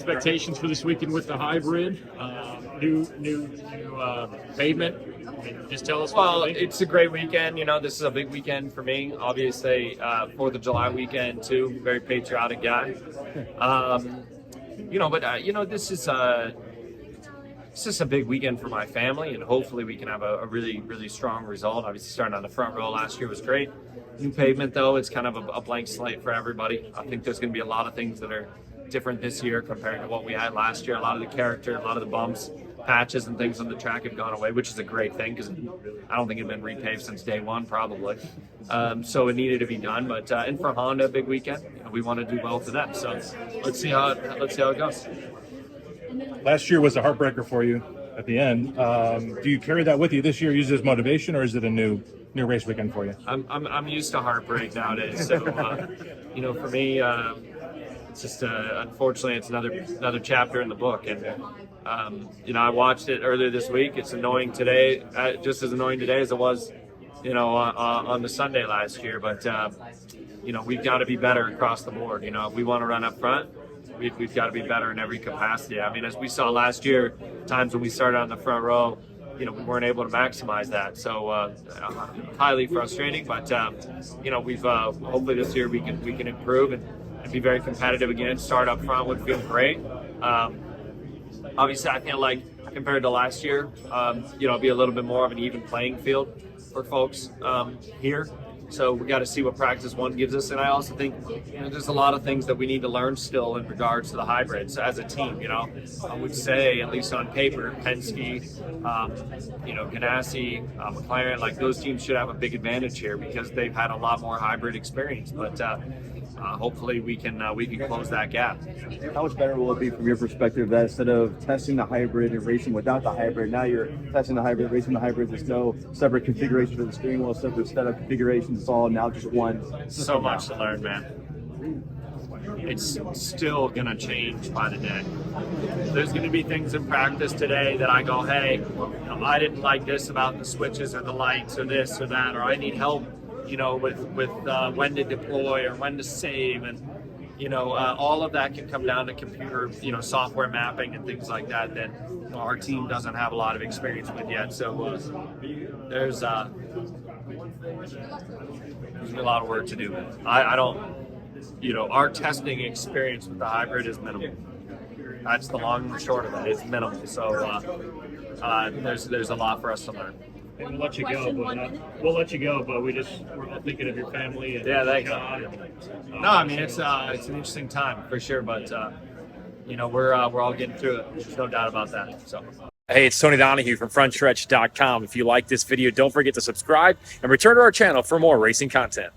expectations for this weekend with the hybrid? New pavement. Just tell us. Well, it's a great weekend. You know, this is a big weekend for me. Obviously, 4th of July weekend too. Very patriotic guy. This is it's just a big weekend for my family, and hopefully we can have a really, really strong result. Obviously, starting on the front row last year was great. New pavement, though, it's kind of a blank slate for everybody. I think there's going to be a lot of things that are different this year compared to what we had last year. A lot of the character, a lot of the bumps, patches, and things on the track have gone away, which is a great thing because I don't think it had been repaved since day one, probably. So it needed to be done. But and for Honda, a big weekend. We want to do well for them. So let's see how it goes. Last year was a heartbreaker for you at the end. Do you carry that with you this year? Use it as motivation, or is it a new race weekend for you? I'm used to heartbreak nowadays. So for me, it's just unfortunately it's another chapter in the book. And I watched it earlier this week. It's annoying today, just as annoying today as it was, on the Sunday last year. But we've got to be better across the board. If we want to run up front, we've got to be better in every capacity. I mean, as we saw last year, times when we started on the front row, we weren't able to maximize that. So highly frustrating, but we've hopefully this year we can improve and be very competitive again. Start up front would feel great. Obviously, I feel like compared to last year, be a little bit more of an even playing field for folks here. So we got to see what practice one gives us, and I also think there's a lot of things that we need to learn still in regards to the hybrids as a team. I would say at least on paper, Penske, Ganassi, McLaren, like those teams should have a big advantage here because they've had a lot more hybrid experience. But hopefully we can close that gap. How much better will it be from your perspective that instead of testing the hybrid and racing without the hybrid, now you're testing the hybrid, racing the hybrid? There's no separate configuration for the steering wheel, separate setup configurations. It's all now just one. So much to learn, man. It's still gonna change by the day. There's gonna be things in practice today that I go, hey, I didn't like this about the switches or the lights or this or that, or I need help. With when to deploy or when to save, and all of that can come down to computer, software mapping and things like that our team doesn't have a lot of experience with yet. So there's a lot of work to do. I don't, our testing experience with the hybrid is minimal. That's the long and short of it. It's minimal. So there's a lot for us to learn. And we'll let you go, but we're all thinking of your family. And yeah, thanks. No, I mean it's an interesting time for sure, but we're all getting through it. There's no doubt about that. So. Hey, it's Tony Donahue from Frontstretch.com. If you like this video, don't forget to subscribe and return to our channel for more racing content.